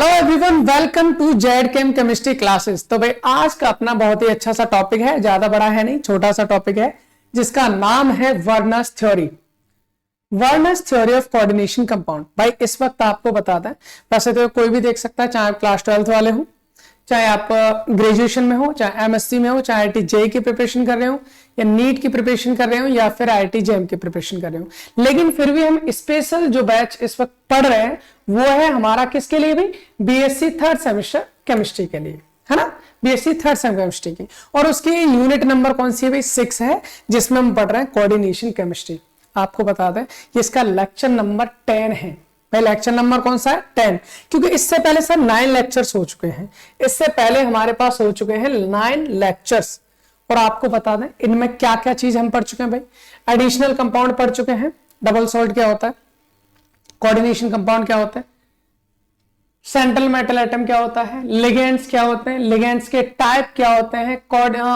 Hello everyone, welcome to Z chem chemistry classes. तो भाई आज का अपना बहुत ही अच्छा सा टॉपिक है, ज्यादा बड़ा है नहीं, छोटा सा टॉपिक है जिसका नाम है Werner's theory. Werner's theory of coordination compound. भाई इस वक्त आपको बताता है, वैसे तो कोई भी देख सकता है, चाहे आप क्लास 12th वाले हो, चाहे आप ग्रेजुएशन में हो, चाहे एमएससी में हो, चाहे आईआईटी जेई की प्रिपरेशन कर रहे हो, या नीट की प्रिपरेशन कर रहे हो, या फिर आईआईटी जेएम की प्रिपरेशन कर रहे हो। लेकिन फिर भी हम स्पेशल जो बैच इस वक्त पढ़ रहे हैं वो है हमारा किसके लिए भी, बीएससी थर्ड सेमेस्टर केमिस्ट्री के लिए, है ना, बीएससी थर्ड सेम केमिस्ट्री की। और उसकी यूनिट नंबर कौन सी है भाई, 6 है, जिसमें हम पढ़ रहे हैं कोऑर्डिनेशन केमिस्ट्री। आपको बता दें इसका लेक्चर नंबर 10 है। भाई लेक्चर नंबर कौन सा है, 10, क्योंकि इससे पहले सर 9 लेक्चर्स हो चुके हैं। इससे पहले हमारे पास हो चुके हैं 9 लेक्चर्स। और आपको बता दें इनमें क्या क्या चीज हम पढ़ चुके हैं भाई। एडिशनल कंपाउंड पढ़ चुके हैं, डबल सॉल्ट क्या होता है, कोऑर्डिनेशन कंपाउंड क्या होता है, सेंट्रल मेटल एटम क्या होता है, लिगेंड्स क्या होते हैं, लिगेंड्स के टाइप क्या होते हैं,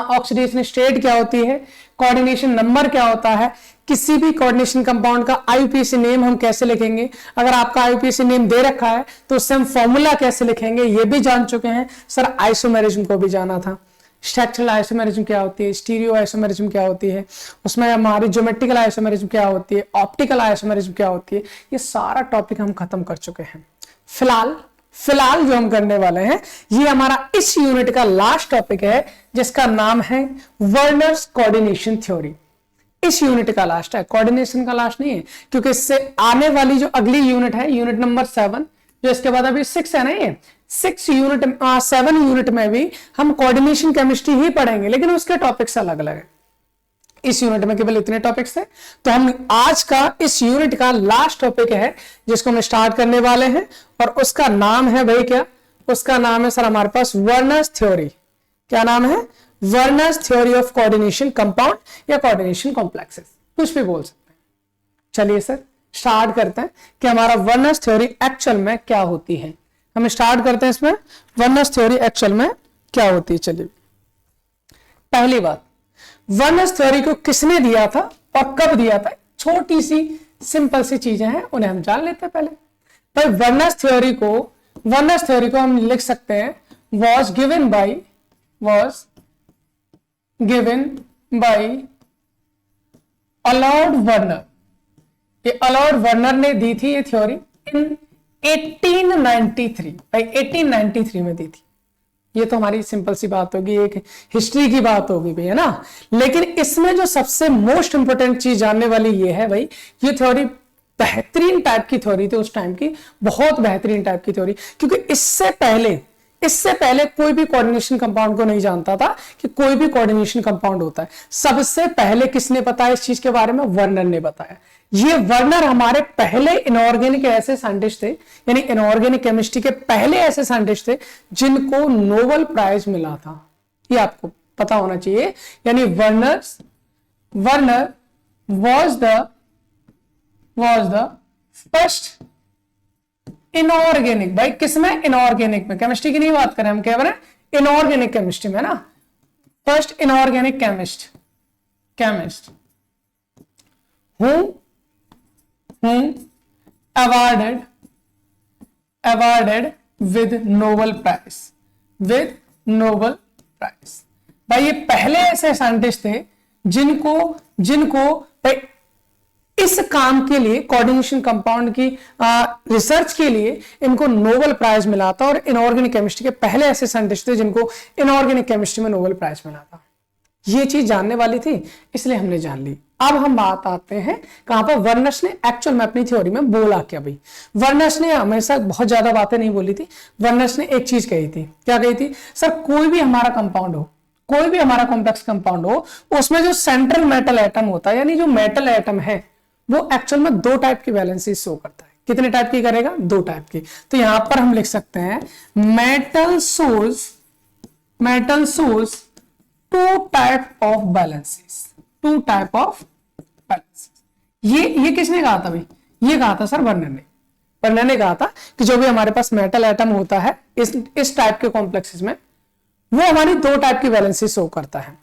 ऑक्सीडेशन स्टेट क्या होती है, कोऑर्डिनेशन नंबर क्या होता है, किसी भी कोऑर्डिनेशन कंपाउंड का आईयूपीएसी नेम हम कैसे लिखेंगे, अगर आपका आईयूपीएसी नेम दे रखा है तो उससे हम फॉर्मूला कैसे लिखेंगे ये भी जान चुके हैं। सर आइसोमेरिज्म को भी जाना था, स्ट्रक्चरल आइसोमेरिज्म क्या होती है, स्टीरियो आइसोमेरिज्म क्या होती है, उसमें हमारी ज्योमेट्रिकल आइसोमेरिज्म क्या होती है, ऑप्टिकल आइसोमेरिज्म क्या होती है, ये सारा टॉपिक हम खत्म कर चुके हैं। फिलहाल जो हम करने वाले हैं ये हमारा इस यूनिट का लास्ट टॉपिक है, जिसका नाम है वर्नर्स कोऑर्डिनेशन थ्योरी। इस यूनिट का लास्ट है, कोऑर्डिनेशन का लास्ट नहीं है, क्योंकि इससे आने वाली जो अगली यूनिट है, यूनिट नंबर 7, जो इसके बाद अभी 6 है ना, ये 7 यूनिट में भी हम कोऑर्डिनेशन केमिस्ट्री ही पढ़ेंगे, लेकिन उसके टॉपिक्स अलग अलग है। इस यूनिट में केवल इतने टॉपिक्स थे, तो हम आज का इस यूनिट का लास्ट टॉपिक है जिसको हम स्टार्ट करने वाले हैं, और उसका नाम है भाई क्या, उसका नाम है सर हमारे पास वर्नर्स थ्योरी। क्या नाम है, Werner's theory of coordination compound या कोऑर्डिनेशन कॉम्प्लेक्सेस, कुछ भी बोल सकते हैं। चलिए सर स्टार्ट करते हैं कि हमारा वर्नर्स थ्योरी एक्चुअल में क्या होती है। हम स्टार्ट करते हैं इसमें, वर्नर्स थ्योरी एक्चुअल में क्या होती है। चलिए पहली बात, वर्नर्स थ्योरी को किसने दिया था और कब दिया था, छोटी सी सिंपल सी चीजें हैं, उन्हें हम जान लेते हैं पहले। भाई वर्नर्स थ्योरी को हम लिख सकते हैं was given by allowed Werner. ये अलॉर्ड वर्नर ने दी थी ये थ्योरी इन 1893। भाई 1893 में दी थी। ये तो हमारी सिंपल सी बात होगी, एक हिस्ट्री की बात होगी भाई, है ना। लेकिन इसमें जो सबसे मोस्ट इंपोर्टेंट चीज जानने वाली ये है भाई, ये थ्योरी बेहतरीन टाइप की थ्योरी थी उस टाइम की, बहुत बेहतरीन टाइप की थ्योरी, क्योंकि इससे पहले कोई भी कोऑर्डिनेशन कंपाउंड को नहीं जानता था कि कोई भी कोऑर्डिनेशन कंपाउंड होता है। सबसे पहले किसने बताया इस चीज के बारे में, वर्नर ने बताया। ये वर्नर हमारे पहले इनऑर्गेनिक ऐसे साइंटिस्ट थे, यानी इनऑर्गेनिक केमिस्ट्री के पहले ऐसे साइंटिस्ट थे जिनको नोबेल प्राइज मिला था। ये आपको पता होना चाहिए। यानी Werner was the first inorganic, भाई किसमें, इनऑर्गेनिक में, केमिस्ट्री की नहीं बात करें हम, कह रहे हैं इनऑर्गेनिक केमिस्ट्री में ना, first inorganic chemist who awarded with Nobel Prize। भाई ये पहले ऐसे साइंटिस्ट थे जिनको भाई इस काम के लिए, कोऑर्डिनेशन कंपाउंड की रिसर्च के लिए इनको नोबेल प्राइज मिला था, और इनऑर्गेनिक केमिस्ट्री के पहले ऐसे साइंटिस्ट थे जिनको इनऑर्गेनिक केमिस्ट्री में नोबेल प्राइज मिला था। ये चीज जानने वाली थी, इसलिए हमने जान ली। अब हम बात आते हैं कहां पर, वर्नर्स ने एक्चुअल में अपनी थ्योरी में बोला क्या भाई। वर्नर्स ने हमेशा बहुत ज्यादा बातें नहीं बोली थी। वर्नर्स ने एक चीज कही थी, क्या कही थी सर, कोई भी हमारा कंपाउंड हो, कोई भी हमारा कॉम्प्लेक्स कंपाउंड हो, उसमें जो सेंट्रल मेटल एटम होता है, यानी जो मेटल एटम है, वो एक्चुअल में 2 टाइप की वैलेंसी शो करता है। कितने टाइप की करेगा, 2 टाइप की। तो यहां पर हम लिख सकते हैं metal source 2 type of balances. ये किसने कहा था भाई, ये कहा था सर वर्नर ने कहा था कि जो भी हमारे पास मेटल एटम होता है इस टाइप के कॉम्प्लेक्सेस में, वो हमारी 2 टाइप की वैलेंसी शो करता है।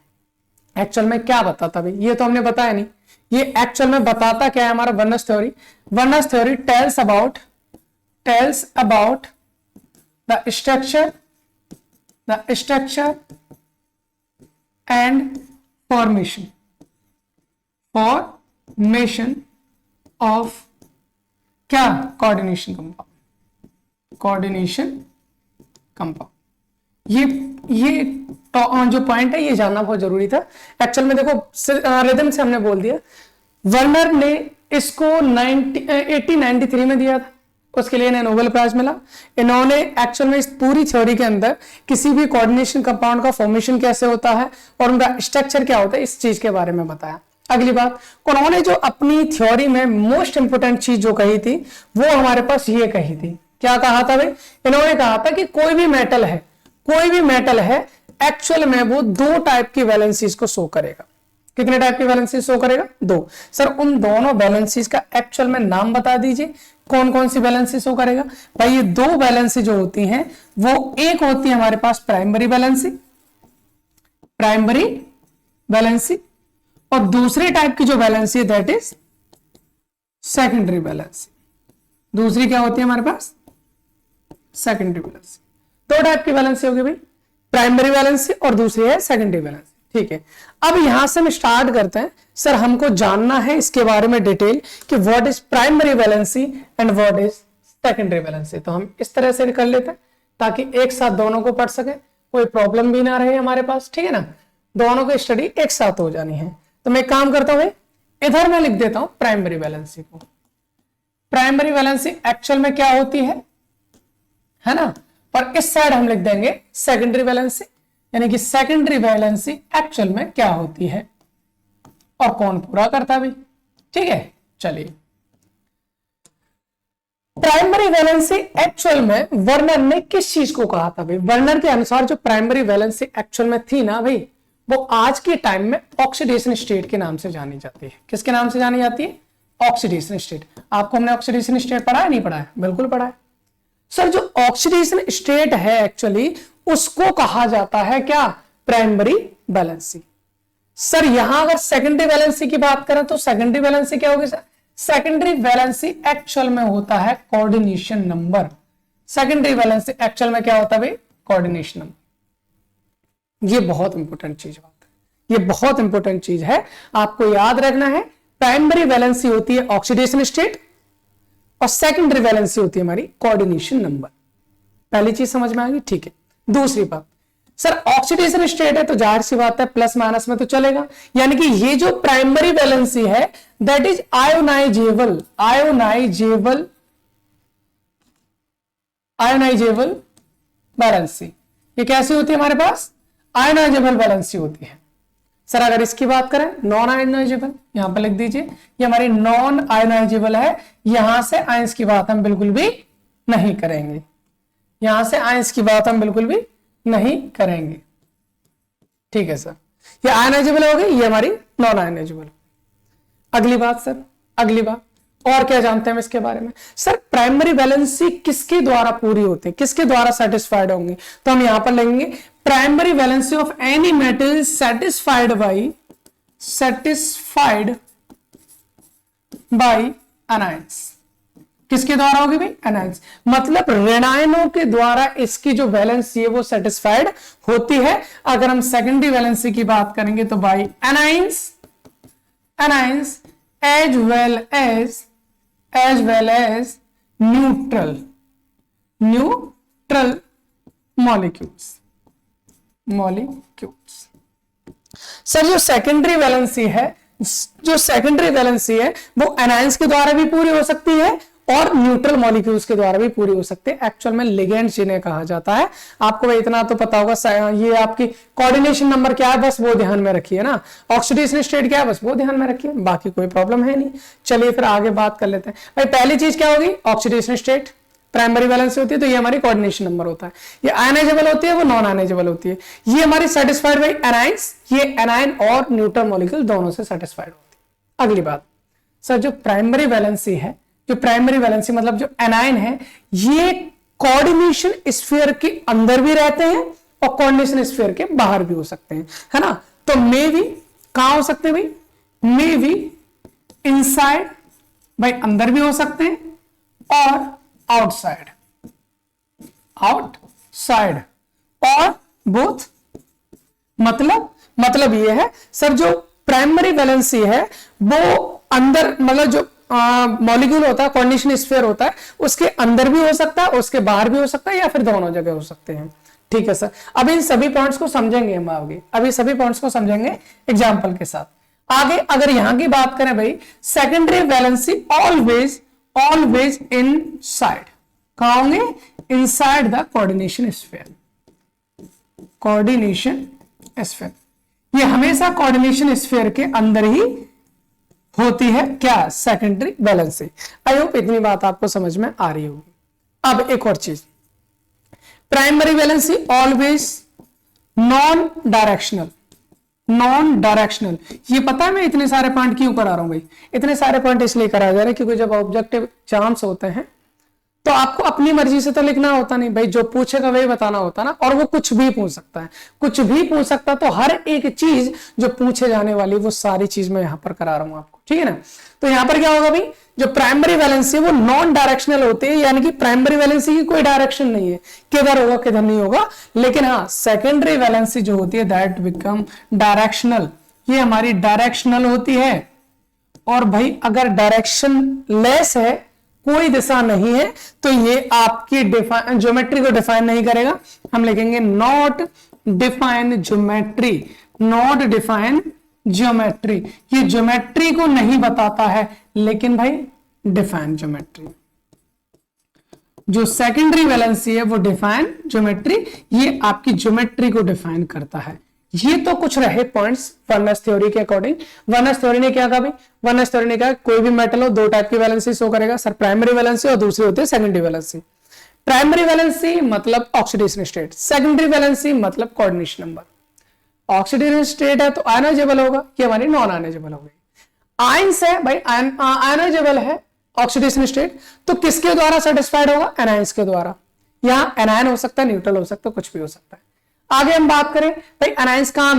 एक्चुअल में क्या बताता भाई, ये तो हमने बताया नहीं। ये एक्चुअल में बताता क्या है हमारा Werner's theory tells about the structure and formation of क्या, कोऑर्डिनेशन कंपाउंड। ये जो पॉइंट है ये जानना बहुत जरूरी था। एक्चुअल में देखो रिदम से हमने बोल दिया, वर्नर ने इसको 1893 में दिया था, उसके लिए इन्हें नोबेल प्राइज मिला। इन्होंने एक्चुअल में इस पूरी थ्योरी के अंदर किसी भी कोऑर्डिनेशन कंपाउंड का फॉर्मेशन कैसे होता है और उनका स्ट्रक्चर क्या होता है इस चीज के बारे में बताया। अगली बात, उन्होंने जो अपनी थ्योरी में मोस्ट इंपोर्टेंट चीज जो कही थी वो हमारे पास ये कही थी। क्या कहा था भाई? इन्होंने कहा था कि कोई भी मेटल है एक्चुअल में वो दो टाइप की वैलेंसीज को शो करेगा। कितने टाइप की वैलेंसीज शो करेगा? दो। सर उन दोनों वैलेंसीज का एक्चुअल में नाम बता दीजिए, कौन कौन सी वैलेंसी शो करेगा? भाई ये दो वैलेंसी जो होती हैं वो एक होती है हमारे पास प्राइमरी वैलेंसी और दूसरे टाइप की जो वैलेंसी है दैट इज सेकेंडरी वैलेंसी। दूसरी क्या होती है हमारे पास? Secondary valency. दो टाइप की वैलेंसी होगी भाई, प्राइमरी वैलेंसी और दूसरी है सेकेंडरी वैलेंसी। ठीक है, अब यहां से हम स्टार्ट करते हैं। सर हमको जानना है इसके बारे में डिटेल कि what is primary valency and what is secondary valency. तो हम इस तरह से कर लेते हैं ताकि एक साथ दोनों को पढ़ सके, कोई प्रॉब्लम भी ना रहे हमारे पास। ठीक है ना, दोनों की स्टडी एक साथ हो जानी है। तो मैं काम करता हूं, इधर मैं लिख देता हूं प्राइमरी वैलेंसी को। प्राइमरी वैलेंसी एक्चुअल में क्या होती है ना, और इस साइड हम लिख देंगे सेकेंडरी वैलेंसी, यानी कि सेकेंडरी वैलेंसी एक्चुअल में क्या होती है और कौन पूरा करता भी। ठीक है, चलिए प्राइमरी वैलेंसी एक्चुअल में वर्नर ने किस चीज को कहा था भाई? वर्नर के अनुसार जो प्राइमरी वैलेंसी एक्चुअल में थी ना भाई, वो आज के टाइम में ऑक्सीडेशन स्टेट के नाम से जानी जाती है। किसके नाम से जानी जाती है? Oxidation state. आपको हमने ऑक्सीडेशन स्टेट पढ़ा है नहीं पढ़ा है? बिल्कुल पढ़ा है सर। जो ऑक्सीडेशन स्टेट है एक्चुअली उसको कहा जाता है क्या? Primary valency. सर यहां अगर सेकेंडरी वैलेंसी की बात करें तो सेकेंडरी वैलेंसी क्या होगी सर? सेकेंडरी वैलेंसी एक्चुअल में होता है coordination number. Secondary valency actual में क्या होता है भाई? Coordination number. ये बहुत इंपॉर्टेंट चीज बात है, ये बहुत इंपॉर्टेंट चीज है, आपको याद रखना है। प्राइमरी वैलेंसी होती है ऑक्सीडेशन स्टेट और सेकेंडरी वैलेंसी होती है हमारी कोऑर्डिनेशन नंबर। पहली चीज समझ में आ गई? ठीक है। दूसरी बात, सर ऑक्सीडेशन स्टेट है तो जाहिर सी बात है प्लस माइनस में तो चलेगा, यानी कि ये जो प्राइमरी वैलेंसी है दैट इज आयोनाइजेबल वैलेंसी। ये कैसी होती है हमारे पास? आयोनाइजेबल वैलेंसी होती है। सर अगर इसकी बात करें नॉन आयोनाइजेबल, यहां पर लिख दीजिए ये हमारी नॉन आयोनाइजेबल है। यहां से आयंस की बात हम बिल्कुल भी नहीं करेंगे, यहां से आयंस की बात हम बिल्कुल भी नहीं करेंगे। ठीक है सर, ये आयोनाइजेबल हो गई, ये हमारी नॉन आयोनाइजेबल। अगली बात सर, अगली बात और क्या जानते हैं हम इसके बारे में? सर प्राइमरी वैलेंसी किसके द्वारा पूरी होती है, किसके द्वारा सेटिस्फाइड होंगी? तो हम यहां पर लेंगे primary valency of any metal satisfied by anions. किसके द्वारा होगी भाई? अनायंस। मतलब ऋणायनों के द्वारा इसकी जो वैलेंसी है वो सेटिस्फाइड होती है। अगर हम सेकेंडरी वैलेंसी की बात करेंगे तो by anions as well as neutral molecules. Sir जो सेकेंडरी वैलेंसी है वो एनायंस के द्वारा भी पूरी हो सकती है और न्यूट्रल मॉलिक्यूल्स के द्वारा भी पूरी हो सकते हैं। एक्चुअल में लिगेंड्स जिन्हें कहा जाता है। आपको इतना तो पता होगा, ये आपकी कोऑर्डिनेशन नंबर क्या है बस वो ध्यान में रखिए ना, ऑक्सीडेशन स्टेट क्या है बस वो ध्यान में रखिए, बाकी कोई प्रॉब्लम है नहीं। चलिए फिर आगे बात कर लेते हैं भाई। पहली चीज क्या होगी? ऑक्सीडेशन स्टेट प्राइमरी वैलेंसी होती है तो ये हमारी कोऑर्डिनेशन नंबर होता है। ये आयनाइजेबल होती है, वो नॉन आयनाइजेबल होती है। ये हमारी सेटिस्फाइड बाय एनायंस, ये एनायन और न्यूट्रल मॉलिक्यूल दोनों से सेटिस्फाइड होती है। अगली बात सर, जो प्राइमरी वैलेंसी है, जो प्राइमरी वैलेंसी मतलब जो एनायन है, ये कोऑर्डिनेशन स्फीयर के अंदर भी रहते हैं और कोऑर्डिनेशन स्फीयर के बाहर भी हो सकते हैं, है ना। तो मे भी कहां हो सकते हैं भाई? मे भी इनसाइड भाई अंदर भी हो सकते हैं और आउटसाइड साइड और बोथ। मतलब ये है सर, जो प्राइमरी वैलेंसी है वो अंदर, मतलब जो मॉलिक्यूल होता है, कोऑर्डिनेशन स्फीयर होता है, उसके अंदर भी हो सकता है, उसके बाहर भी हो सकता है, या फिर दोनों जगह हो सकते हैं। ठीक है सर, अब इन सभी पॉइंट्स को समझेंगे हम आगे, अभी सभी पॉइंट्स को समझेंगे एग्जांपल के साथ। आगे अगर यहां की बात करें भाई, सेकेंडरी वैलेंसी ऑलवेज इनसाइड, कहां होंगे? Inside the coordination sphere. Coordination sphere, ये हमेशा कोऑर्डिनेशन स्फीयर के अंदर ही होती है। क्या? Secondary valency. आई होप इतनी बात आपको समझ में आ रही होगी। अब एक और चीज, primary valency always non directional. ये पता है मैं इतने सारे पॉइंट क्यों करा रहा हूं भाई? इतने सारे पॉइंट इसलिए करा जा रहे हैं क्योंकि जब ऑब्जेक्टिव एग्जाम्स होते हैं तो आपको अपनी मर्जी से तो लिखना होता नहीं भाई, जो पूछेगा वही बताना होता ना, और वो कुछ भी पूछ सकता है, तो हर एक चीज जो पूछे जाने वाली वो सारी चीज मैं यहां पर करा रहा हूं आपको, ठीक है ना। तो यहां पर क्या होगा भाई, जो प्राइमरी वैलेंसी है वो नॉन डायरेक्शनल होती है, यानी कि प्राइमरी वैलेंसी की कोई डायरेक्शन नहीं है, किधर होगा किधर नहीं होगा। लेकिन हाँ, सेकेंडरी वैलेंसी जो होती है दैट बिकम डायरेक्शनल, ये हमारी डायरेक्शनल होती है। और भाई अगर डायरेक्शन लेस है, कोई दिशा नहीं है, तो ये आपकी ज्योमेट्री को डिफाइन नहीं करेगा। हम लिखेंगे नॉट डिफाइन ज्योमेट्री। ये ज्योमेट्री को नहीं बताता है, लेकिन भाई डिफाइन ज्योमेट्री। जो सेकेंडरी वैलेंसी है वो डिफाइन ज्योमेट्री, ये आपकी ज्योमेट्री को डिफाइन करता है। ये तो कुछ रहे पॉइंट्स वर्नस थ्योरी के अकॉर्डिंग। वर्नस थ्योरी ने क्या कहा भाई? वर्नस थ्योरी ने कहा कोई भी मेटल हो, दो टाइप की वैलेंसी शो करेगा सर, प्राइमरी वैलेंसी और दूसरी होती है सेकेंडरी वैलेंसी। प्राइमरी वैलेंसी मतलब ऑक्सीडेशन स्टेट, सेकेंडरी वैलेंसी मतलब कोऑर्डिनेशन नंबर। ऑक्सीडेशन स्टेट है तो आयनाइजेबल होगा, ये हमारी नॉन आयनाइजेबल हो गई। आयंस है भाई, आयनाइजेबल है ऑक्सीडेशन स्टेट, तो किसके द्वारा सेटिस्फाइड होगा? एनायंस के द्वारा। यहां एनायन हो सकता है, न्यूट्रल हो सकता है, कुछ भी हो सकता है। आगे हम बात करें भाई अनायंस कहां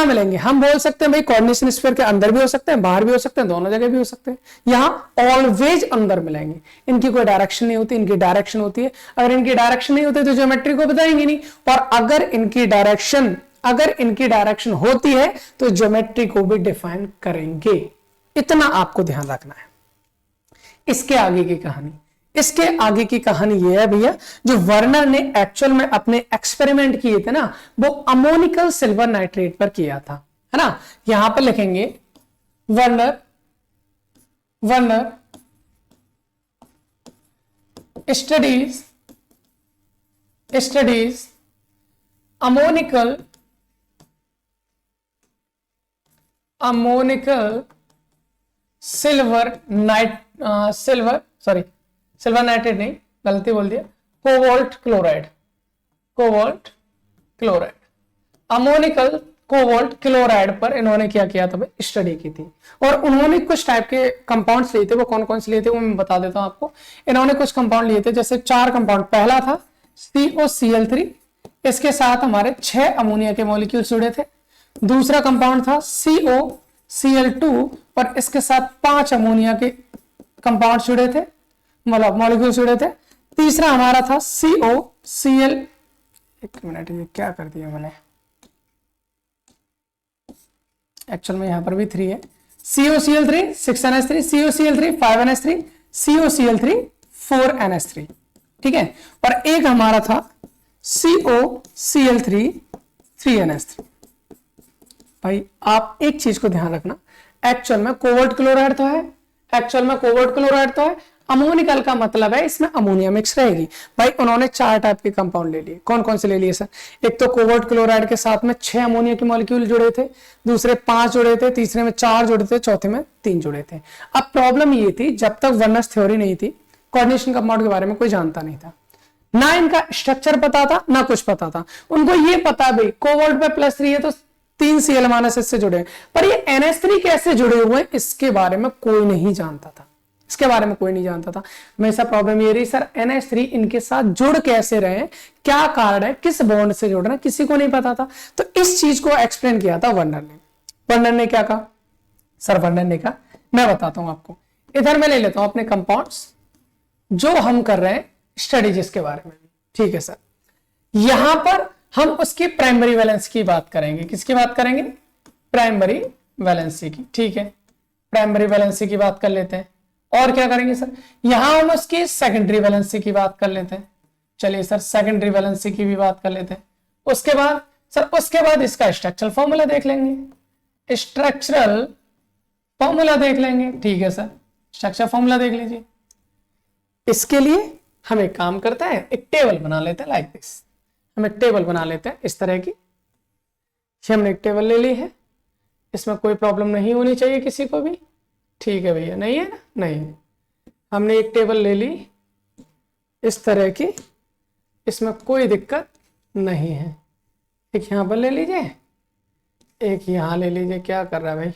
मिलेंगे? हम बोल सकते हैं भाई कोऑर्डिनेशन स्फीयर के अंदर भी हो सकते हैं, बाहर भी हो सकते हैं, दोनों जगह भी हो सकते हैं। यहां ऑलवेज अंदर मिलेंगे, इनकी कोई डायरेक्शन नहीं होती, इनकी डायरेक्शन होती है। अगर इनकी डायरेक्शन नहीं होती तो ज्योमेट्री को बताएंगे नहीं, और अगर इनकी डायरेक्शन होती है तो ज्योमेट्री को भी डिफाइन करेंगे। इतना आपको ध्यान रखना है। इसके आगे की कहानी यह है भैया, जो वर्नर ने एक्चुअल में अपने एक्सपेरिमेंट किए थे ना, वो अमोनिकल सिल्वर नाइट्रेट पर किया था, है ना। यहां पर लिखेंगे Werner studies ammoniacal silver nitrate नहीं, गलती बोल दिया, cobalt chloride ammoniacal cobalt chloride पर इन्होंने क्या किया था भाई? स्टडी की थी। और उन्होंने कुछ टाइप के कंपाउंड्स लिए थे, वो कौन कौन से लिए थे वो मैं बता देता हूं आपको। इन्होंने कुछ कंपाउंड लिए थे, जैसे 4 कंपाउंड। पहला था COCl3, इसके साथ हमारे 6 अमोनिया के मॉलिक्यूल जुड़े थे। दूसरा कंपाउंड था COCl2 और इसके साथ 5 अमोनिया के कंपाउंड जुड़े थे, मतलब मॉलिक्यूल जुड़े थे। तीसरा हमारा था COCl, एक मिनट, ये क्या कर दिया मैंने, एक्चुअल में यहां पर भी 3 है। COCl3 6NH3, COCl3 5NH3, COCl3 4NH3, ठीक है। और एक हमारा था COCl3 3NH3। भाई आप एक चीज को ध्यान रखना, एक्चुअल में कोबाल्ट क्लोराइड तो है, अमोनिकल का मतलब है इसमें अमोनिया मिक्स रहेगी। भाई उन्होंने 4 टाइप के कंपाउंड ले लिए। कौन कौन से ले लिए सर? एक तो कोबाल्ट क्लोराइड के साथ में 6 अमोनिया के मॉलिक्यूल जुड़े थे, दूसरे 5 जुड़े थे, तीसरे में 4 जुड़े थे, चौथे में 3 जुड़े थे। अब प्रॉब्लम ये थी, जब तक वर्नस थ्योरी नहीं थी, कोऑर्डिनेशन कंपाउंड के बारे में कोई जानता नहीं था, ना इनका स्ट्रक्चर पता था, ना कुछ पता था। उनको ये पता भाई कोबाल्ट पे +3 है तो 3 Cl- इससे जुड़े हैं, पर ये NH3 कैसे जुड़े हुए हैं इसके बारे में कोई नहीं जानता था। हमेशा प्रॉब्लम ये रही सर, NH3 इनके साथ जुड़ कैसे रहे, क्या कारण है, किस बॉन्ड से जुड़ रहे हैं, किसी को नहीं पता था। तो इस चीज को एक्सप्लेन किया था वर्नर ने क्या कहा सर? वर्नर ने कहा, मैं बताता हूं आपको। इधर मैं ले लेता हूं अपने कंपाउंड्स जो हम कर रहे हैं स्टडी जिसके बारे में, ठीक है सर। यहां पर हम उसकी प्राइमरी वैलेंस की बात करेंगे। किसकी बात करेंगे? प्राइमरी वैलेंसी की। ठीक है, प्राइमरी वैलेंसी की बात कर लेते हैं। और क्या करेंगे सर? यहां हम उसकी सेकेंडरी वैलेंसी की बात कर लेते हैं। चलिए सर, सेकेंडरी वैलेंसी की भी बात कर लेते हैं। उसके बाद सर, उसके बाद इसका स्ट्रक्चरल फॉर्मूला देख लेंगे। स्ट्रक्चरल फॉर्मूला देख लेंगे। ठीक है सर, स्ट्रक्चर फॉर्मूला देख लीजिए। इसके लिए हम एक काम करते हैं, एक टेबल बना लेते हैं। लाइक दिस, हम एक टेबल बना लेते हैं इस तरह की। हमने एक टेबल ले ली है, इसमें कोई प्रॉब्लम नहीं होनी चाहिए किसी को भी। ठीक है भैया, नहीं है ना? नहीं, हमने एक टेबल ले ली इस तरह की, इसमें कोई दिक्कत नहीं है। एक यहां पर ले लीजिए, एक यहां ले लीजिए। क्या कर रहा है भाई?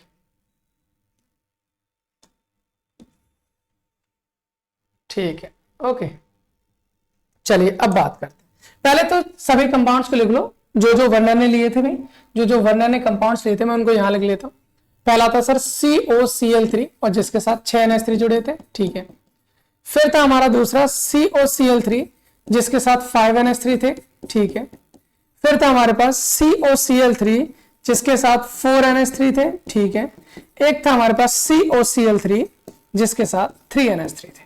ठीक है, ओके। चलिए अब बात करते हैं। पहले तो सभी कंपाउंड्स को लिख लो जो जो वर्णन ने लिए थे भाई। जो जो वर्णन ने कंपाउंड्स लिए थे मैं उनको यहां लिख लेता हूं। पहला था सर COCl3 और जिसके साथ 6 NH3 जुड़े थे। ठीक है, फिर था हमारा दूसरा COCl3 जिसके साथ 5 NH3 थे। ठीक है, फिर था हमारे पास COCl3 जिसके साथ 4 NH3 थे। ठीक है, एक था हमारे पास COCl3 जिसके साथ 3 NH3 थे।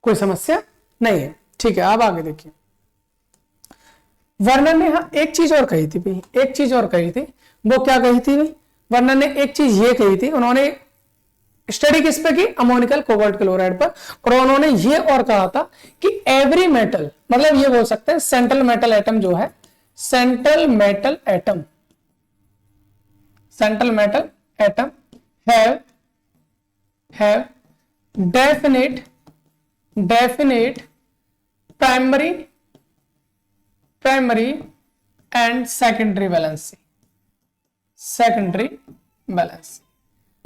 कोई समस्या नहीं है। ठीक है, अब आगे देखिए। वर्णन ने यहां एक चीज और कही थी भाई, एक चीज और कही थी। वो क्या कही थी भाई? वर्णन ने एक चीज ये कही थी, उन्होंने स्टडी किस पे की? अमोनिकल कोबाल्ट क्लोराइड पर। और उन्होंने ये और कहा था कि एवरी मेटल, मतलब ये बोल सकते हैं सेंट्रल मेटल एटम जो है, central metal atom, central metal atom have definite primary and secondary valency.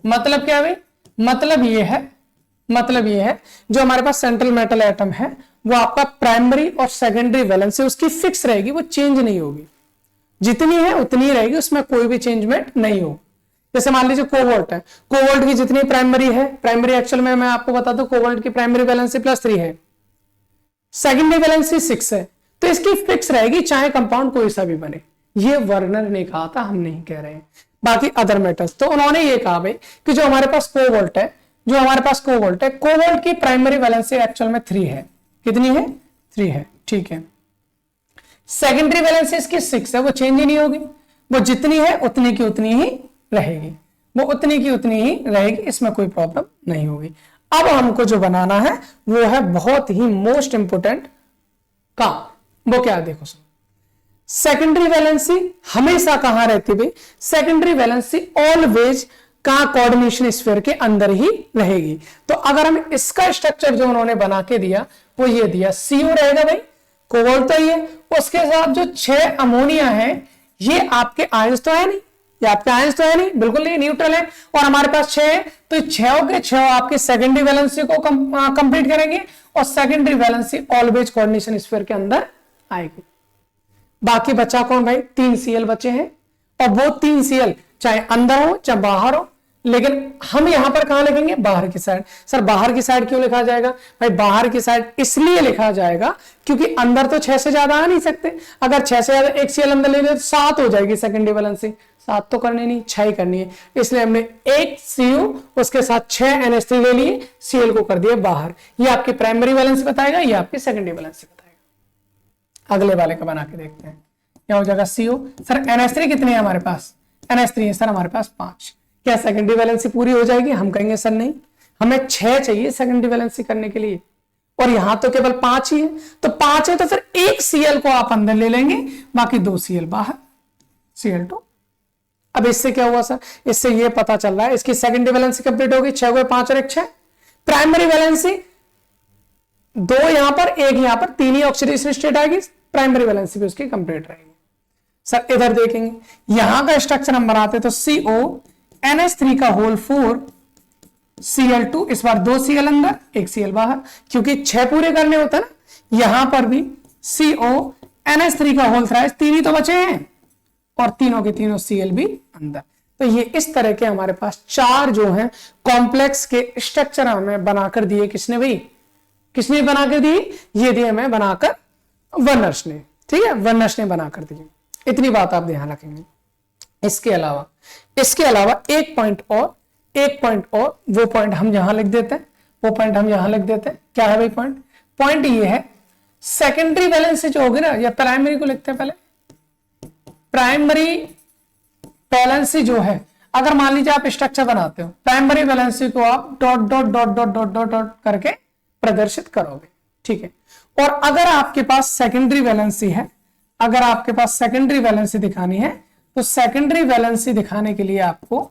मतलब क्या है? मतलब ये है जो हमारे पास सेंट्रल मेटल एटम है वो आपका प्राइमरी और सेकेंडरी वैलेंसी उसकी फिक्स रहेगी, वो चेंज नहीं होगी। जितनी है उतनी ही रहेगी, उसमें कोई भी चेंजमेंट नहीं हो। जैसे मान लीजिए कोबाल्ट है, कोबाल्ट की जितनी प्राइमरी है, प्राइमरी एक्चुअल में मैं आपको बता दूं कोबाल्ट की प्राइमरी वैलेंसी +3 है, सेकेंडरी वैलेंसी 6 है, तो इसकी फिक्स रहेगी चाहे कंपाउंड कोई सा भी बने। ये वर्नर ने कहा था, हम नहीं कह रहे हैं। बाकी अदर मेटल्स, तो उन्होंने ये कहा भाई कि जो हमारे पास कोबाल्ट है, कोबाल्ट की प्राइमरी वैलेंसी एक्चुअल में 3 है। कितनी है? 3 है। ठीक है, सेकेंडरी वैलेंसी इसकी 6 है, वो चेंज ही नहीं होगी, वो जितनी है उतनी की उतनी ही रहेगी, इसमें कोई प्रॉब्लम नहीं होगी। अब हमको जो बनाना है वो है बहुत ही मोस्ट इंपोर्टेंट काम। वो क्या है? देखो सर, सेकेंडरी वैलेंसी हमेशा कहां रहती है? सेकेंडरी वैलेंसी ऑलवेज कहां? कोऑर्डिनेशन स्फीयर के अंदर ही रहेगी। तो अगर हम इसका स्ट्रक्चर जो उन्होंने बना के दिया वो ये दिया, CO रहेगा भाई, कोबाल्ट तो ये, उसके साथ जो 6 अमोनिया है, ये आपके आयंस तो है नहीं, ये आपके आयंस तो है नहीं, बिल्कुल नहीं, न्यूट्रल है। और हमारे पास 6 है, तो 6 के 6 आपकी सेकेंडरी वैलेंसी को कंप्लीट करेंगे और secondary valency always coordination sphere के अंदर आएगी। बाकी बचा कौन भाई? 3 Cl बचे हैं, और वो 3 Cl चाहे अंदर हो चाहे बाहर हो, लेकिन हम यहां पर कहां लिखेंगे? बाहर की साइड। सर बाहर की साइड क्यों लिखा जाएगा भाई? बाहर की साइड इसलिए लिखा जाएगा क्योंकि अंदर तो 6 से ज्यादा आ नहीं सकते। अगर 6 से ज्यादा एक Cl अंदर ले ले तो 7 हो जाएगी सेकेंडरी वैलेंसी। 7 तो करनी नहीं, 6 ही करनी है, इसलिए हमने एक CO उसके साथ 6 NH3 ले लिए, Cl को कर दिया बाहर। ये आपकी प्राइमरी वैलेंसी बताएगा, ये आपकी सेकेंडरी वैलेंसी बताएगा। अगले वाले का बना के देखते हैं। क्या हो जाएगा? CO। सर NH3 कितने हैं हमारे पास? NH3 है सर हमारे पास 5। क्या सेकेंडरी वैलेंसी पूरी हो जाएगी? हम कहेंगे सर नहीं, हमें 6 चाहिए सेकेंडरी वैलेंसी करने के लिए, और यहां तो केवल 5 ही है। तो 5 है तो फिर एक Cl को आप अंदर ले लेंगे, बाकी 2 Cl बाहर, Cl2। अब इससे क्या हुआ सर? इससे ये पता चल रहा है इसकी सेकेंडरी वैलेंसी कंप्लीट होगी। 6 को 5 और 1 6। प्राइमरी वैलेंसी 2 यहां पर, 1 यहां पर, 3 ही ऑक्सीडेशन स्टेट आएगी, प्राइमरी वैलेंसी भी उसकी कंप्लीट रहेगी। सर इधर देखेंगे, यहां का स्ट्रक्चर हम बनाते तो CO NH3 का होल 4 Cl2, इस बार 2 Cl अंदर 1 Cl बाहर, क्योंकि 6 पूरे करने होता ना। यहां पर भी CO NH3 का होल थ्राइस, 3 ही तो बचे हैं, और तीनों के तीनों Cl भी अंदर। तो ये इस तरह के हमारे पास 4 जो हैं कॉम्प्लेक्स के स्ट्रक्चर हमें बनाकर दिए किसने भाई? किसने बना कर दी? ये दी हमें बनाकर वर्नर्स ने, ठीक है, वर्नर्स ने बनाकर दी। इतनी बात आप ध्यान रखेंगे। इसके अलावा एक पॉइंट और वो पॉइंट हम यहां लिख देते हैं, क्या है भाई पॉइंट ये है, सेकेंडरी वैलेंसी जो होगी ना, या प्राइमरी को लिखते हैं पहले, प्राइमरी वैलेंसी जो है, अगर मान लीजिए आप स्ट्रक्चर बनाते हो, प्राइमरी वैलेंसी को आप dot dot dot dot dot dot dot करके प्रदर्शित करोगे, ठीक है। और अगर आपके पास सेकेंडरी वैलेंसी है, अगर आपके पास सेकेंडरी वैलेंसी दिखानी है, तो सेकेंडरी वैलेंसी दिखाने के लिए आपको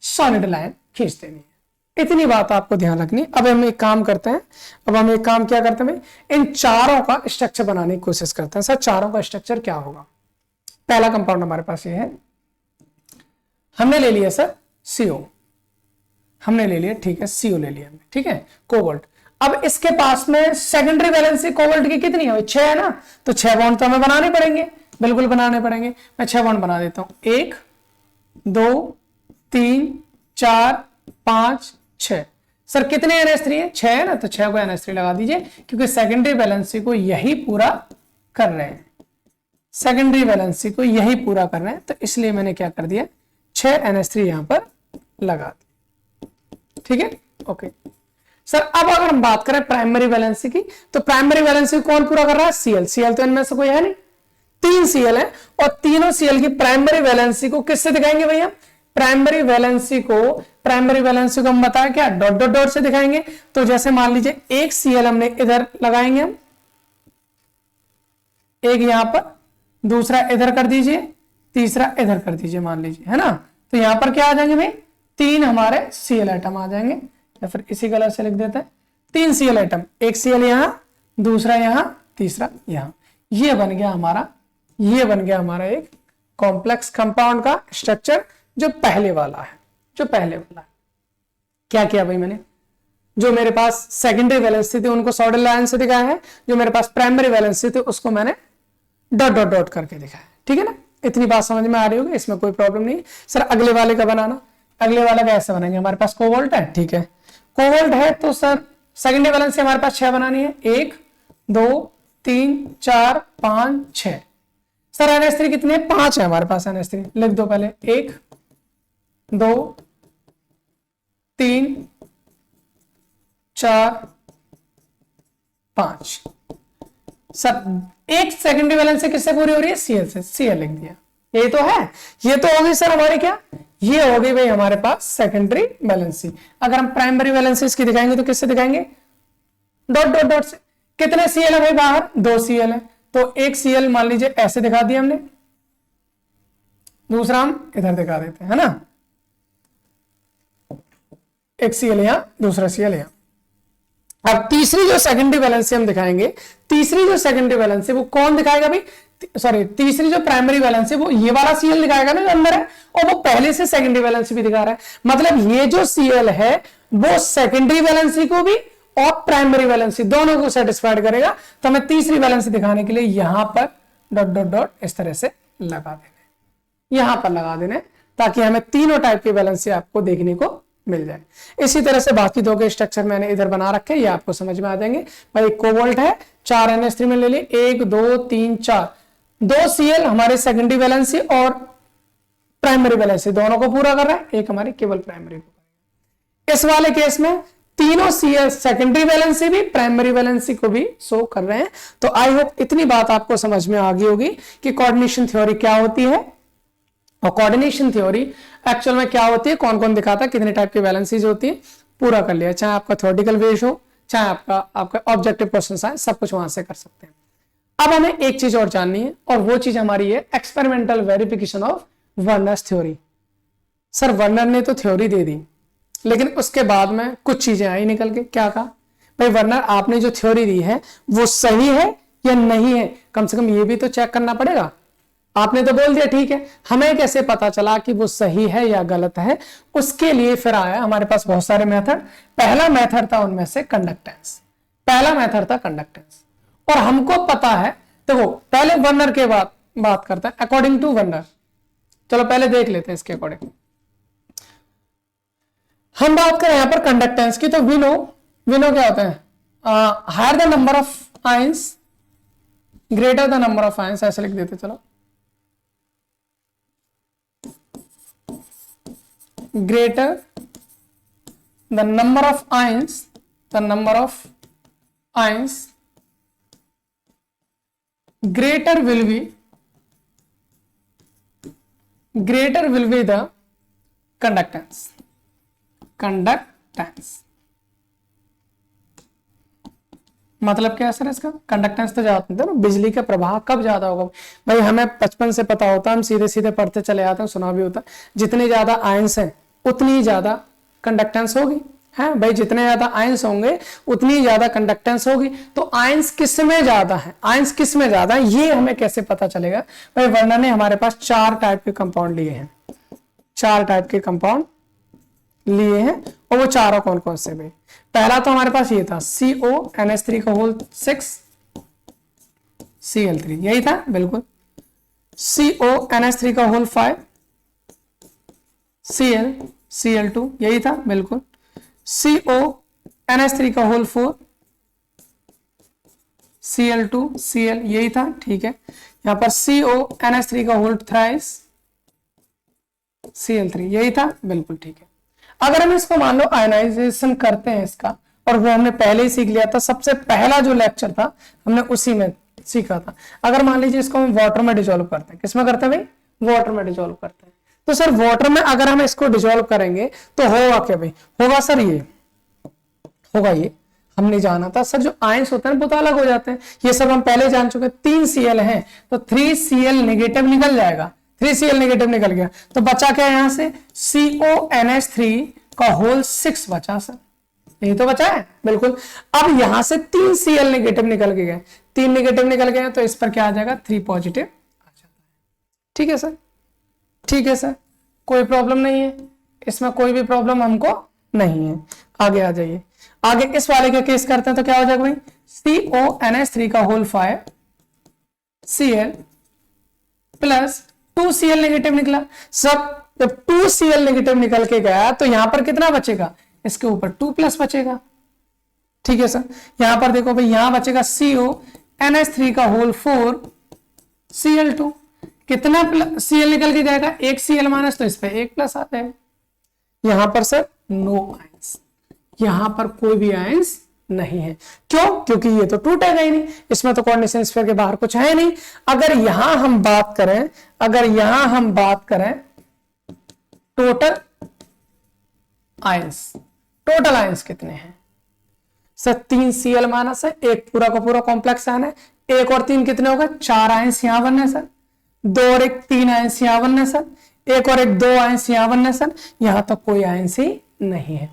सॉलिड लाइन खींच देनी है। इतनी बात आपको ध्यान रखनी। अब हम एक काम करते हैं, क्या करते हैं भाई, इन चारों का स्ट्रक्चर बनाने की कोशिश करते हैं। सर चारों का स्ट्रक्चर क्या होगा? पहला कंपाउंड हमारे पास ये है, हमने ले लिया सर CO, हमने ले लिया, ठीक है, CO ले लिया हमने, ठीक है, कोबाल्ट। अब इसके पास में सेकेंडरी वैलेंसी कोबाल्ट की कितनी है? 6 है ना, तो 6 बॉन्ड तो हमें बनाने पड़ेंगे, बिल्कुल बनाने पड़ेंगे। मैं 6 बॉन्ड बना देता हूं, 1 2 3 4 5 6। सर कितने NH3 है? 6 है ना, तो 6 को NH3 लगा दीजिए, क्योंकि सेकेंडरी वैलेंसी को यही पूरा कर रहे हैं, सेकेंडरी वैलेंसी को यही पूरा कर रहे हैं, तो इसलिए मैंने क्या कर दिया, 6 NH3 यहां पर लगा दिया, ठीक है, ओके। सर अब अगर हम बात करें प्राइमरी वैलेंसी की, तो प्राइमरी वैलेंसी कौन पूरा कर रहा है? Cl तो इनमें से कोई है नहीं, 3 Cl है, और तीनों Cl की प्राइमरी वैलेंसी को किससे दिखाएंगे भैया? प्राइमरी वैलेंसी को हम बताया क्या, डॉट डॉट डॉट से दिखाएंगे। तो जैसे मान लीजिए एक Cl हमने इधर लगाएंगे, हम एक यहां पर, दूसरा इधर कर दीजिए, तीसरा इधर कर दीजिए, मान लीजिए, है ना। तो यहां पर क्या आ जाएंगे भाई? 3 हमारे Cl आइटम आ जाएंगे, या फिर इसी कलर से लिख देते हैं, 3 Cl आइटम, एक Cl यहां, दूसरा यहां, तीसरा यहां। ये बन गया हमारा एक कॉम्प्लेक्स कंपाउंड का स्ट्रक्चर, जो पहले वाला है। क्या किया भाई मैंने? जो मेरे पास सेकेंडरी वैलेंसी थी उनको सॉलिड लाइन से दिखाया है, जो मेरे पास प्राइमरी वैलेंसी थी उसको मैंने डॉट डॉट डॉट करके दिखाया, ठीक है ना। इतनी बात समझ में आ रही होगी, इसमें कोई प्रॉब्लम नहीं है। सर अगले वाले का बनाना, अगले वाला का ऐसे बनाएंगे, हमारे पास कोबाल्ट है, ठीक है, कोबाल्ट है, तो सर सेकेंडरी वैलेंसी हमारे पास 6 बनानी है, 1 2 3 4 5 6। सर NH3 कितने? 5 है हमारे पास NH3, लिख दो पहले, 1 2 3 4 5। सर एक सेकेंडरी वैलेंसी किससे पूरी हो रही है? Cl से, Cl लिख दिया। ये तो है, ये तो होगी सर हमारी क्या, ये हो गई भाई हमारे पास सेकेंडरी वैलेंसी। अगर हम प्राइमरी वैलेंसी इसकी दिखाएंगे तो किससे दिखाएंगे? डॉट डॉट डॉट से। कितने Cl है भाई बाहर? 2 Cl है, तो एक Cl मान लीजिए ऐसे दिखा दिया हमने, दूसरा हम इधर दिखा देते हैं, है ना, एक Cl यहां, दूसरा Cl यहां। अब तीसरी जो सेकेंडरी वैलेंसी हम दिखाएंगे, तीसरी जो सेकेंडरी वैलेंसी वो कौन दिखाएगा भाई? सॉरी, तीसरी जो प्राइमरी वैलेंसी वो ये वाला Cl दिखाएगा ना जो अंदर है, और वो पहले से सेकेंडरी वैलेंसी भी दिखा रहा है। मतलब ये जो Cl है वो सेकेंडरी वैलेंसी को भी और प्राइमरी वैलेंसी दोनों को सेटिस्फाइड करेगा। तो हमें तीसरी वैलेंसी दिखाने के लिए यहां पर डॉट डॉट डॉट इस तरह से लगा देने, यहां पर लगा देने, ताकि हमें तीनों टाइप की वैलेंसी आपको देखने को मिल जाए। इसी तरह से बाकी दो के स्ट्रक्चर मैंने इधर बना रखे, ये आपको समझ में आ जाएंगे। भाई कोबाल्ट है, 4 NH3 में ले लिए, 1 2 3 4, 2 Cl हमारे सेकेंडरी वैलेंसी और प्राइमरी वैलेंसी दोनों को पूरा कर रहा है, एक हमारी केवल प्राइमरी को। इस वाले केस में तीनों Cl सेकेंडरी वैलेंसी भी प्राइमरी वैलेंसी को भी शो कर रहे हैं। तो आई होप इतनी बात आपको समझ में आ गई होगी कि कोऑर्डिनेशन थ्योरी क्या होती है, और कोऑर्डिनेशन थ्योरी एक्चुअल में क्या होती है, कौन कौन दिखाता है, कितने टाइप की वैलेंसीज होती है, पूरा कर लिया। चाहे आपका थ्योरेटिकल बेस हो, चाहे आपका ऑब्जेक्टिव क्वेश्चन आए, सब कुछ वहां से कर सकते हैं। अब हमें एक चीज और जाननी है, और वो चीज हमारी है experimental verification of Werner's theory. Sir Werner ने तो थ्योरी दे दी, लेकिन उसके बाद में कुछ चीजें आई निकल के। क्या कहा भाई, वर्नर आपने जो थ्योरी दी है वो सही है या नहीं है, कम से कम ये भी तो चेक करना पड़ेगा। आपने तो बोल दिया ठीक है, हमें कैसे पता चला कि वो सही है या गलत है? उसके लिए फिर आया हमारे पास बहुत सारे मेथड। पहला मेथड था उनमें से कंडक्टेंस, पहला मेथड था कंडक्टेंस। और हमको पता है, तो पहले वर्नर के बाद बात करते हैं अकॉर्डिंग टू वर्नर। चलो पहले देख लेते हैं इसके अकॉर्डिंग। हम बात करें यहां पर कंडक्टेंस की, तो विनो क्या होता है? Higher the number of ions greater the number of ions, ऐसे लिख देते चलो, greater the number of ions, the number of ions greater will be the conductance. मतलब क्या है सर इसका? कंडक्टेंस तो ज्यादा होता है ना, बिजली का प्रवाह कब ज्यादा होगा भाई, हमें बचपन से पता होता है, हम सीधे सीधे पढ़ते चले आते हैं, सुना भी होता है, जितने ज्यादा आयंस हैं उतनी ज्यादा कंडक्टेंस होगी, है भाई, जितने ज्यादा आयंस होंगे उतनी ज्यादा कंडक्टेंस होगी। तो आयंस किस में ज्यादा है, आयंस किस में ज्यादा है, ये हमें कैसे पता चलेगा भाई? वर्नर ने हमारे पास 4 टाइप के कंपाउंड लिए हैं, 4 टाइप के कंपाउंड लिए हैं, और वो चारों कौन कौन से भाई? पहला तो हमारे पास ये था CONH3 का होल 6 Cl3, यही था बिल्कुल। CONH3 का होल 5 Cl2, यही था बिल्कुल। CONH3 का होल 4 Cl2 Cl, यही था, ठीक है। यहां पर CONH3 का होल थ्राइस Cl3, यही था बिल्कुल, ठीक है। अगर हम इसको मान लो आयनाइजेशन करते हैं इसका, और वो हमने पहले ही सीख लिया था, सबसे पहला जो लेक्चर था हमने उसी में सीखा था। अगर मान लीजिए इसको हम वाटर में डिसॉल्व करते हैं, किसमें करते हैं भाई? वाटर में डिसॉल्व करते हैं। तो सर वाटर में अगर हम इसको डिसॉल्व करेंगे तो होगा क्या भाई? होगा सर ये होगा, ये हमने जाना था सर, जो आयंस होते हैं वो तो अलग हो जाते हैं, ये सब हम पहले जान चुके हैं। 3 Cl हैं तो 3 Cl नेगेटिव निकल जाएगा, 3 Cl नेगेटिव निकल गया, तो बचा क्या यहां से? CONH3 का होल 6 बचा सर, यही तो बचा है बिल्कुल। अब यहां से 3 Cl नेगेटिव निकल के गए, 3 नेगेटिव निकल गए, तो इस पर क्या आ जाएगा? 3 पॉजिटिव आ जाता है। ठीक है सर, ठीक है सर, कोई प्रॉब्लम नहीं है इसमें, कोई भी प्रॉब्लम हमको नहीं है। आगे आ जाइए, आगे इस वाले का केस करते हैं, तो क्या हो जाएगा भाई? CONH3 का whole 5 Cl plus 2 Cl negative निकला। सब जब 2 Cl नेगेटिव निकल के गया तो यहां पर कितना बचेगा? इसके ऊपर 2 प्लस बचेगा। ठीक है सर, यहां पर देखो भाई, यहां बचेगा CONH3 का होल 4 Cl2, कितना Cl निकल के जाएगा? 1 Cl माइनस, तो इस पे 1 प्लस आ जाएगा। यहां पर सर नो आयंस, यहां पर कोई भी आयंस नहीं है। क्यों? क्योंकि ये तो टूटेगा ही नहीं, इसमें तो कोऑर्डिनेशन स्फीयर के बाहर कुछ है नहीं। अगर यहां हम बात करें, अगर यहां हम बात करें टोटल आयंस, टोटल आयंस कितने हैं सर? 3 Cl माइनस है, एक पूरा का पूरा कॉम्प्लेक्स आयन है, 1 और 3 कितने होगा? 4 आयंस यहां बनने सर, 2 और 1 3 आयंस यहां बनने सर, 1 और 1 2 आयंस यहां बनने सर, यहां तक कोई आयंस ही नहीं है,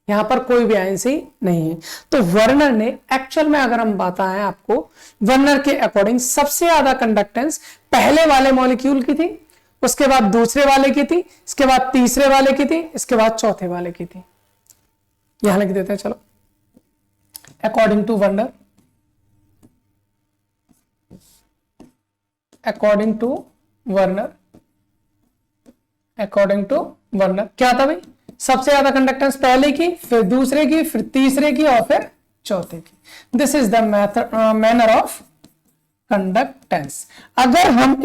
यहां पर कोई भी आयंस ही नहीं है। तो वर्नर ने एक्चुअल में, अगर हम बताएं आपको, वर्नर के अकॉर्डिंग सबसे ज्यादा कंडक्टेंस पहले वाले मॉलिक्यूल की थी, उसके बाद दूसरे वाले की थी, इसके बाद तीसरे वाले की थी, इसके बाद चौथे वाले की थी। यहां लिख देते हैं चलो, according to Werner, according to Werner, according to Werner क्या था भाई? सबसे ज्यादा कंडक्टेंस पहले की, फिर दूसरे की, फिर तीसरे की, और फिर चौथे की। This is the manner of conductance. अगर हम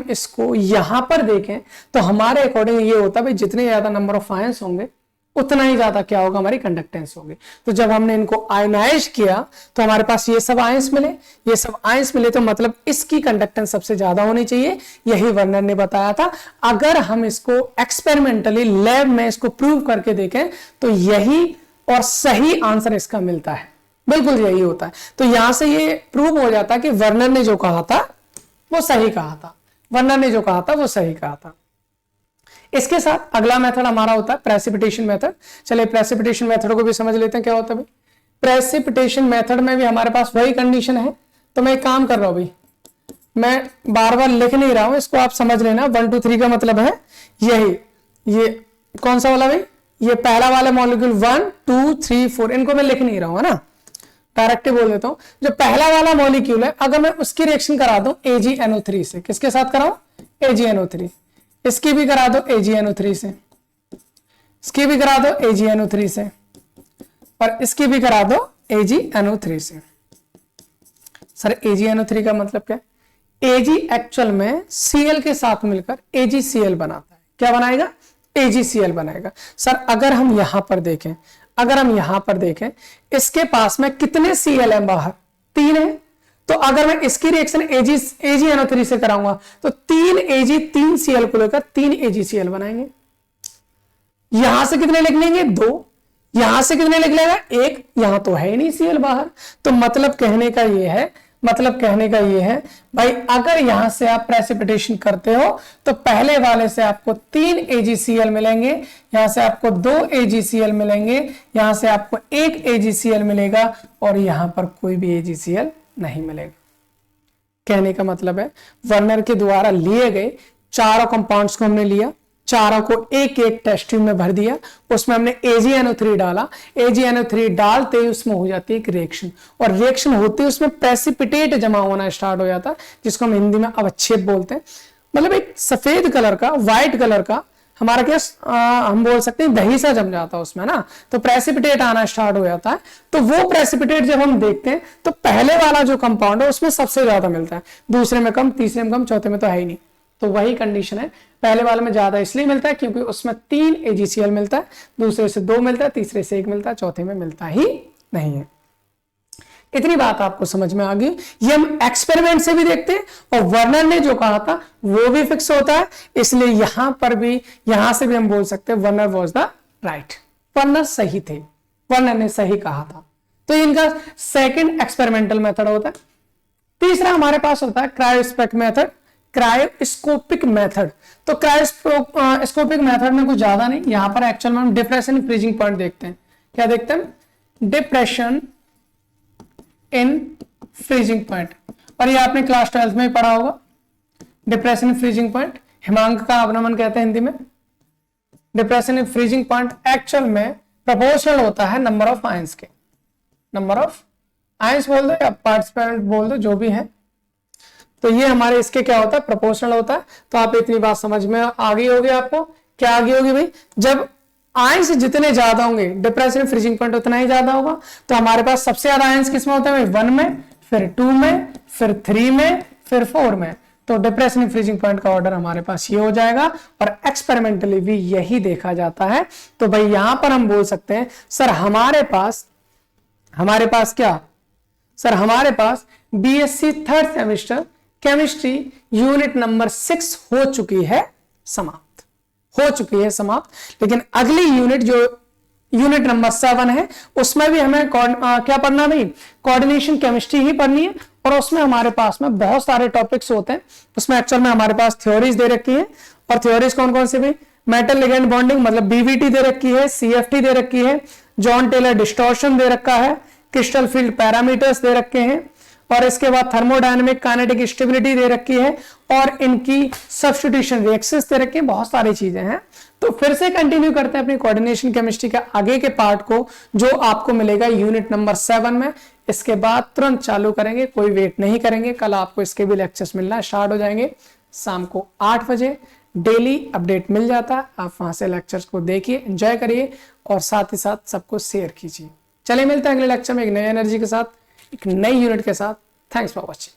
इसको यहां पर देखें तो हमारे अकॉर्डिंग ये होता है भाई, जितने ज्यादा नंबर ऑफ आयंस होंगे उतना ही ज्यादा क्या होगा? हमारी कंडक्टेंस होगी। तो जब हमने इनको आयनाइज किया तो हमारे पास ये सब आयंस मिले, ये सब आयंस मिले, तो मतलब इसकी कंडक्टेंस सबसे ज्यादा होनी चाहिए, यही वर्नर ने बताया था। अगर हम इसको एक्सपेरिमेंटली लैब में इसको प्रूव करके देखें तो यही और सही आंसर इसका मिलता है, बिल्कुल यही होता है। तो यहां से ये प्रूव हो जाता है कि वर्नर ने जो कहा था वो सही कहा था, वर्नर ने जो कहा था वो सही कहा था। इसके साथ अगला मेथड हमारा होता है प्रेसिपिटेशन मेथड। चलिए प्रेसिपिटेशन मेथड को भी समझ लेते हैं क्या होता है भाई। प्रेसिपिटेशन मेथड में भी हमारे पास वही कंडीशन है। तो मैं एक काम कर रहा हूं भाई, मैं बार बार लिख नहीं रहा हूं, इसको आप समझ लेना। 1 2 3 का मतलब है यही, ये कौन सा वाला भाई? ये पहला वाला मॉलिक्यूल 1 2 3 4, इनको मैं लिख नहीं रहा हूं, है ना, डायरेक्ट बोल देता हूं। जो पहला वाला मॉलिक्यूल है, अगर मैं उसकी रिएक्शन करा दूं AgNO3 से, किसके साथ कराऊं? AgNO3। इसकी भी करा दो AgNO3 से, इसकी भी करा दो AgNO3 से, और इसकी भी करा दो AgNO3 से। सर AgNO3 का मतलब क्या है? Ag एक्चुअल में Cl के साथ मिलकर AgCl बनाता है। क्या बनाएगा? AgCl बनाएगा। सर अगर हम यहां पर देखें इसके पास में कितने Cl है बाहर? 3 है। तो अगर मैं इसकी रिएक्शन AgNO3 से कराऊंगा तो 3 Ag 3 Cl को लेकर 3 AgCl बनाएंगे। यहां से कितने लिख लेंगे? 2। यहां से कितने लिख लेगा? 1। यहां तो है ही नहीं Cl बाहर। तो मतलब कहने का ये है भाई, अगर यहां से आप प्रेसिपिटेशन करते हो तो पहले वाले से आपको 3 AgCl मिलेंगे, यहां से आपको 2 AgCl मिलेंगे, यहां से आपको 1 AgCl मिलेगा और यहां पर कोई भी AgCl नहीं मिलेगा। कहने का मतलब है वर्नर के द्वारा लिए गए चारों कंपाउंड्स को हमने लिया, चारों को एक एक टेस्ट ट्यूब में भर दिया, उसमें हमने AgNO3 डाला। AgNO3 डालते ही उसमें हो जाती है एक रिएक्शन, और रिएक्शन होते ही उसमें प्रेसिपिटेट जमा होना स्टार्ट हो जाता है, जिसको हम हिंदी में अवक्षेप बोलते हैं। मतलब एक सफेद कलर का, व्हाइट कलर का हमारा क्या हम बोल सकते हैं दही सा जम जाता है उसमें ना, तो प्रेसिपिटेट आना स्टार्ट हो जाता है। तो वो प्रेसिपिटेट जब हम देखते हैं तो पहले वाला जो कंपाउंड है उसमें सबसे ज्यादा मिलता है, दूसरे में कम, तीसरे में कम, चौथे में तो है ही नहीं। तो वही कंडीशन है, पहले वाले में ज्यादा इसलिए मिलता है क्योंकि उसमें 3 AgCl मिलता है, दूसरे से 2 मिलता है, तीसरे से 1 मिलता है, चौथे में मिलता ही नहीं है। इतनी बात आपको समझ में आ गई। ये हम एक्सपेरिमेंट से भी देखते हैं और वर्नर ने जो कहा था वो भी फिक्स होता है, इसलिए यहां से भी हम बोल सकते हैं Werner was the right, Werner सही थे, वर्नर ने सही कहा था। तो इनका सेकंड एक्सपेरिमेंटल मेथड होता है। तीसरा हमारे पास होता है क्रायोस्कोपिक मेथड। तो क्रायोस्कोपिक मेथड में कुछ ज्यादा नहीं, यहां पर एक्चुअल में हम डिप्रेशन इन फ्रीजिंग पॉइंट देखते हैं। क्या देखते हैं? Depression in freezing point. और ये आपने क्लास 12 में पढ़ा होगा, डिप्रेशन इन फ्रीजिंग पॉइंट हिमांक का अवनमन कहते हैं हिंदी में। Depression in freezing point actual में प्रोपोर्शनल होता है नंबर ऑफ आयंस के। नंबर ऑफ आयंस बोल दो या पार्टिसिपेंट बोल दो, जो भी है। तो ये हमारे इसके क्या होता है? प्रोपोर्शनल होता है। तो आप इतनी बात समझ में आ गई होगी आपको। क्या आ गई होगी भाई? जब आयंस जितने ज्यादा होंगे डिप्रेशन फ्रीजिंग पॉइंट उतना ही ज्यादा होगा। तो हमारे पास सबसे ज्यादा आयंस किसमें होते हैं? 1 में, फिर 2 में, फिर 3 में, फिर 4 में। तो डिप्रेशन फ्रीजिंग पॉइंट का ऑर्डर हमारे पास ये हो जाएगा, और एक्सपेरिमेंटली भी यही देखा जाता है। तो भाई यहां पर हम बोल सकते हैं सर हमारे पास क्या? सर हमारे पास BSc 3rd semester chemistry unit number 6 हो चुकी है समाप्त। लेकिन अगली यूनिट जो यूनिट नंबर 7 है उसमें भी हमें क्या पढ़ना भाई? कोऑर्डिनेशन केमिस्ट्री ही पढ़नी है। और उसमें हमारे पास में बहुत सारे टॉपिक्स होते हैं। उसमें एक्चुअल में हमारे पास थ्योरीज दे रखी है, और थ्योरीज कौन कौन सी भाई? मेटल लिगेंड बॉन्डिंग मतलब BVT दे रखी है, CFT दे रखी है, जॉन टेलर डिस्टॉर्शन दे रखा है, क्रिस्टल फील्ड पैरामीटर्स दे रखे हैं, और इसके बाद थर्मोडायनेमिक काइनेटिक स्टेबिलिटी दे रखी है, और इनकी सब्स्टिट्यूशन रिएक्शंस दे रखे हैं। बहुत सारी चीजें हैं। तो फिर से कंटिन्यू करते हैं अपनी कोऑर्डिनेशन केमिस्ट्री के आगे के पार्ट को, जो आपको मिलेगा यूनिट नंबर 7 में। इसके बाद तुरंत चालू करेंगे, कोई वेट नहीं करेंगे। कल आपको इसके भी लेक्चर्स मिलना स्टार्ट हो जाएंगे शाम को 8 बजे। डेली अपडेट मिल जाता है, आप वहां से लेक्चर्स को देखिए, एंजॉय करिए, और साथ ही साथ सबको शेयर कीजिए। चलिए मिलते हैं अगले लेक्चर में एक नई एनर्जी के साथ, एक नई यूनिट के साथ। Thanks for watching.